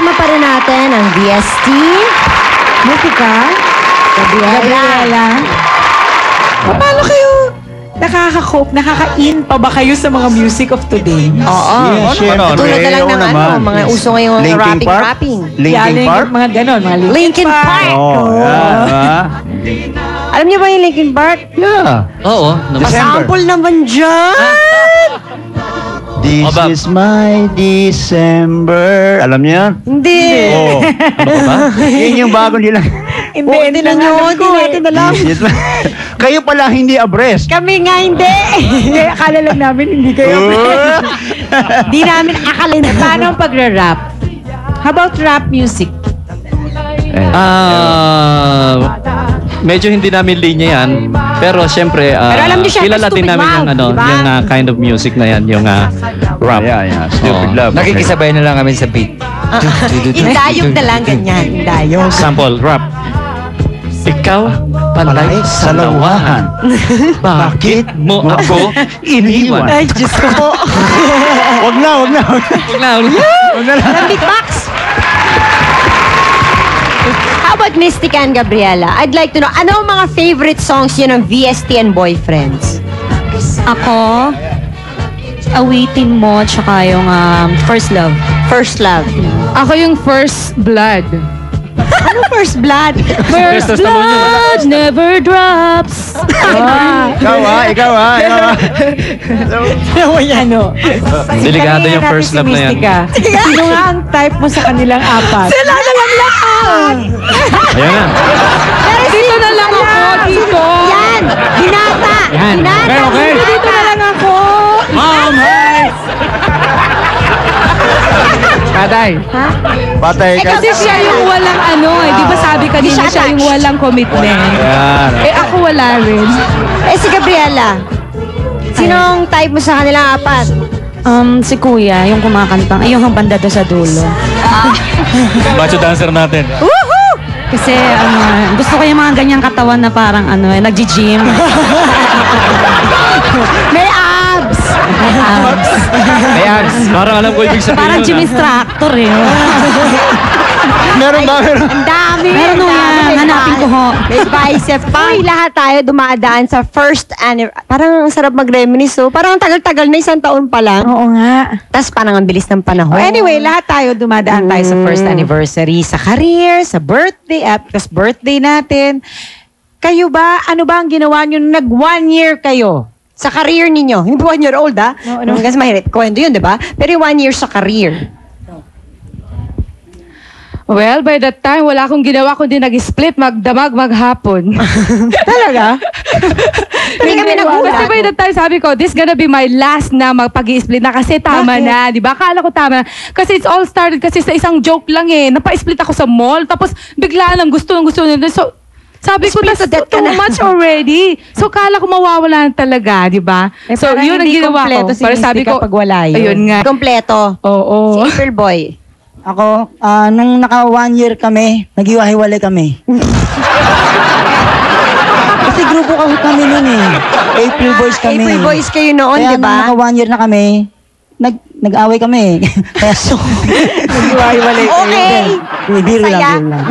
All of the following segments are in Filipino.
Kasama pa rin natin ang VST, Mutika, Gabriela. Paano kayo nakaka-cope, nakaka-in pa ba kayo sa mga music of today? Oo. Tulad na lang ng mga uso ngayong rapping. Linkin Park? Mga ganon, mga Linkin Park. Alam niyo ba yung Linkin Park? Yeah. Oo. Pasample naman dyan! This is my December. Alam niyo yan? Hindi. Oo. Ano ba? Yun yung bago nila. Hindi na nyo. Hindi natin alam. Kayo pala hindi abreast. Kami nga hindi. Akala lang namin hindi kayo. Di namin akalin. Paano ang pagra-rap? How about rap music? Medyo hindi namin linya yan. Pero siyempre, Pero alam niyo siya, kilala din Stupid namin Mouth, yung, diba? yung kind of music na yan, yung rap. Yeah. Stupid Love. Nakikisabay na lang kami sa beat. Indayog na lang ganyan. Indayog. Sample, rap. Ikaw, palay sa lawahan. Bakit mo ako iniwan? Ay, Diyos ko po. Wag na. Beatbox! How about Mystica and Gabriela? I'd like to know, ano ang mga favorite songs yun ng VST and Boyfriends? Ako, Awitin Mo, tsaka yung First Love. First Love. Ako yung First Blood. Ano First Blood? First Blood never drops. Ikaw Ano? Delikado yung first love na yan. Sino nga ang type mo sa kanilang apat? Sila na lang lahat! Ayan na. Dito na lang ako, dito. Yan! Hinata! Yan. Hinata! Okay. Dito na lang ako. Mom, hey! Patay. Patay ka. Kasi siya yung walang di ba sabi kanina siya yung walang commitment. Yan. Ako wala rin. Si Gabriela. Sinong type mo sa kanilang apat? Si Kuya, yung kumakanta, yung banda doon sa dulo. Macho dancer natin. Woohoo! Kasi gusto ko yung mga ganyang katawan na parang nagji-gym. May abs! May abs. Parang alam ko ibig sabihin Parang nun, gym instructor eh. Meron ba? Ang dami! Meron ang nung dami. yan, May hanapin ko ho. May bicep pa. Uy, lahat tayo dumadaan sa first anniversary. Parang ang sarap mag-reminisce, oh. Parang ang tagal-tagal na, 1 taon pa lang. Oo nga. Tapos parang ang bilis ng panahon. Anyway, lahat tayo dumadaan tayo sa first anniversary, sa career, sa birthday, at plus birthday natin. Kayo ba, ano ba ang ginawa nyo nung nag-1 year kayo? Sa career ninyo. Hindi 1 year old, ah. No. Kasi mahirap. Kwento yun, di ba? Pero yung 1 year sa career. Well, by that time, wala akong ginawa kundi nag-split, magdamag, maghapon. Talaga? Hindi kami nagulat. Kasi by that time, sabi ko, this gonna be my last na magpag-i-split na kasi tama na, di ba? Akala ko tama na. Kasi it's all started kasi sa isang joke lang eh. Napa-split ako sa mall, tapos bigla lang gusto nila. So, sabi ko, that's too much already. So, kala ko mawawala na talaga, di ba? So, yun ang ginawa ko. Si Para sabi ko, pag wala yun. Ayun nga. Kompleto. Oo. Si April Boy. Ako, nung naka 1 year kami, nag-iwahiwalay kami. Kasi grupo kami nun eh. April Boys kami. April Boys kayo noon, Kaya di ba? nung naka 1 year na kami, nag-away kami. Kaya so, Nag-iwahiwalay kayo. Okay. biro Saya. lang.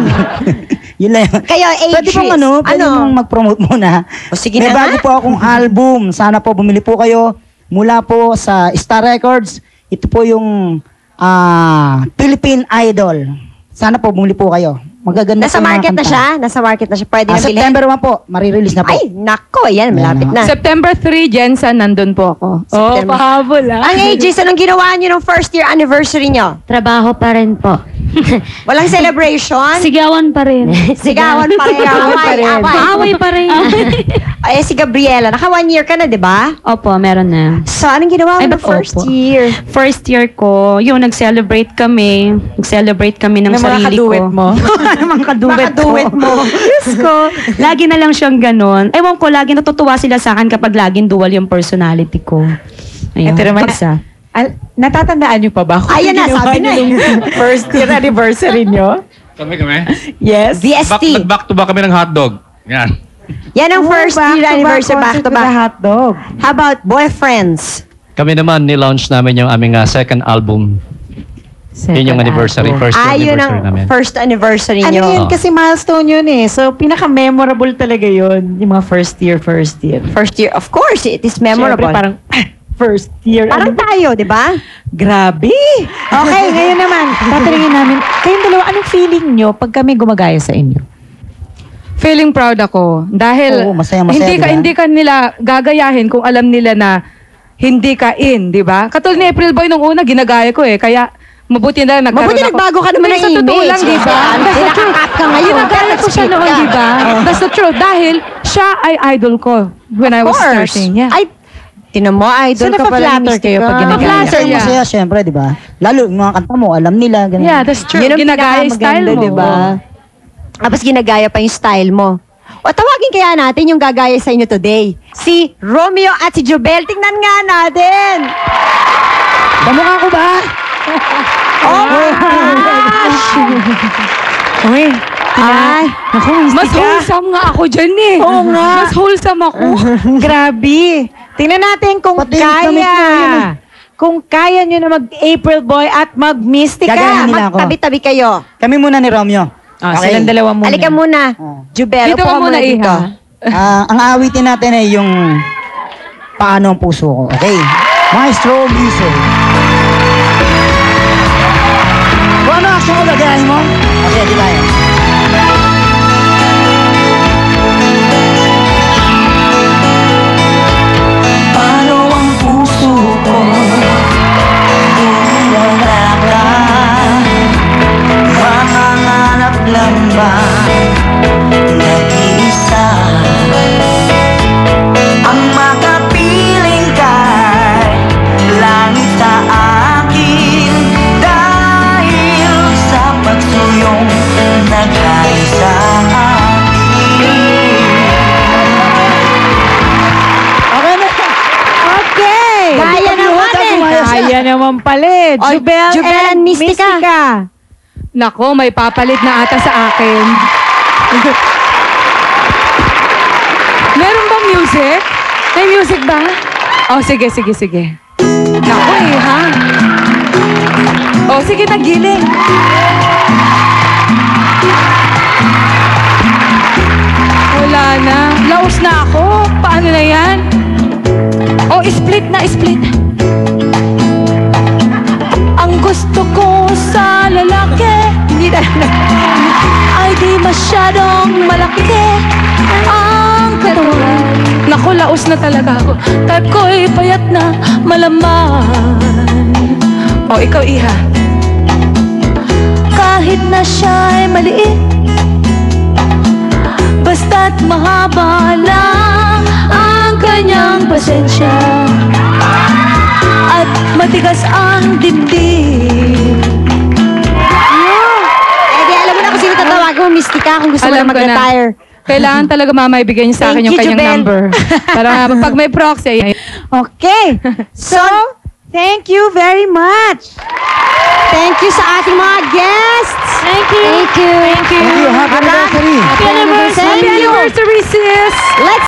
Yun lang. Kayo, ages. Pwede bang pwede mong mag-promote muna. O, sige May na bago nga. po akong album. Sana po bumili po kayo mula po sa Star Records. Ito po yung Philippine Idol. Sana po bumili po kayo. Magaganda Nasa po mga market na kanta. siya? Nasa market na siya. Pwede na bilhin? September 1 po. Marirelease na po. Ay, nako. Yan, malapit na. September 3, Jensen, nandun po ako. September. pahabol ah. Ang ages, anong ginawa niyo nung first year anniversary niyo? Trabaho pa rin po. Walang celebration? Sigawan pa rin. Sigawan pa rin. Away pa rin. Ay, si Gabriela, naka 1 year ka na, di ba? Opo, meron na. So, anong ginawa mo Ay, nung first opo. year? First year ko, yung nag-celebrate kami. Nag-celebrate kami ng Ng mga sarili kaduet ko. mo? Mga kaduet mo. Diyos ko. Lagi na lang siyang ganon. Ewan ko, lagi natutuwa sila sa akin kapag laging dual yung personality ko. Ayun. Ito naman, Pagsa. natatandaan niyo pa ba? kung Ayan na, ginawa sabi niyo na eh. nung first year anniversary niyo? Kami. Yes. VST. Back to back kami ng hotdog. Yan. Yan ang first year anniversary, back to back. hotdog. How about boyfriends? Kami naman, ni-launch namin yung aming second album. Yun yung anniversary, first Yun anniversary ang namin. first anniversary Ano nyo. yun? Kasi milestone yun eh. So, pinaka-memorable talaga yun. Yung mga first year. First year, of course, it is memorable. Siyempre, parang first year. Parang tayo, di ba? Grabe! Okay, ngayon naman, tatanungin namin, kayong dalawa, anong feeling nyo pag kami gumagaya sa inyo? Feeling proud ako. Dahil Oo, masaya-masaya, hindi ka, diba? hindi ka nila gagayahin kung alam nila na hindi ka in, di ba? Katulad ni April Boy nung una, ginagaya ko eh. Kaya mabuti na nagkaroon Mabuti ako. nagbago ka naman Hindi, ng sa totoo image. lang, di ba? Kasi, That's the truth. nakakat ka ngayon. Ginagaya ko siya noon, di ba? That's the truth. Dahil siya ay idol ko when I was course. starting. Yeah. Ay, tinan mo, idol So, ka pala. napaflatter kayo pag ginagaya? Napaflatter, yeah. Masaya, syempre, di ba? Lalo, yung mga kanta mo, alam nila. Ganun. Yeah, that's true. Yun ang Ginagaya yung style pinakamaganda, mo. di ba? Tapos ginagaya pa yung style mo. O tawagin kaya natin yung gagaya sa inyo today. Si Romeo at si Jubel. Tingnan nga natin. Kamukha ko ba? Oh my gosh! Uy, Ay, naku, Mas wholesome nga ako dyan eh. Oo nga. Mas wholesome ako. grabe. Tingnan natin kung Pati yung damit kaya. mo, yun eh. Kung kaya nyo na mag-April Boy at mag-Mystica. Gagayahin nila ako. magtabi-tabi kayo. Kami muna ni Romeo. Silang dalawa muna. Halika muna. Jubel, Dito upo ka ka muna, muna dito. Iha. Ang aawitin natin ay yung Paano ang Puso Ko. Okay? Maestro Music. Kung ano action ko, gagayahin mo? Okay, di tayo. Paano ang puso ko wala ka? Mangangarap lang ba nag-iisa ang makapiling kay langit sa akin dahil sa pagsuyong nagkaisa Okay na. Okay. Gaya naman eh. Kaya naman pala eh. Oy, Jubel, Jubel and Mystica. Nako, may papalit na ata sa akin. Meron bang music? May music ba? Oh, sige. Nako eh, ha? Oh, sige, nagiling. Wala na. Laos na ako. Paano na yan? Oh, split na, split. Ang gusto ko sa lalaki ay di masyadong malaki ang katawan. Naku, laos na talaga ako. Type ko'y payat na malaman. O, ikaw, Iha. kahit na siya'y maliit basta't mahaba lang ang kanyang pasensya at matigas ang dibdib. Eh, di alam mo na kung sino tatawagin mo, Mystica, kung gusto mo Alam na ko na. mag-retire. Kailangan talaga mama ibigay niya sa akin Thank yung you, kanyang Jubel. number. Para pag may proxy, Okay. So, thank you very much. Thank you sa ating mga guests. Thank you. Thank you. Thank you. Happy anniversary. Happy anniversary. Happy anniversary, sis! Let's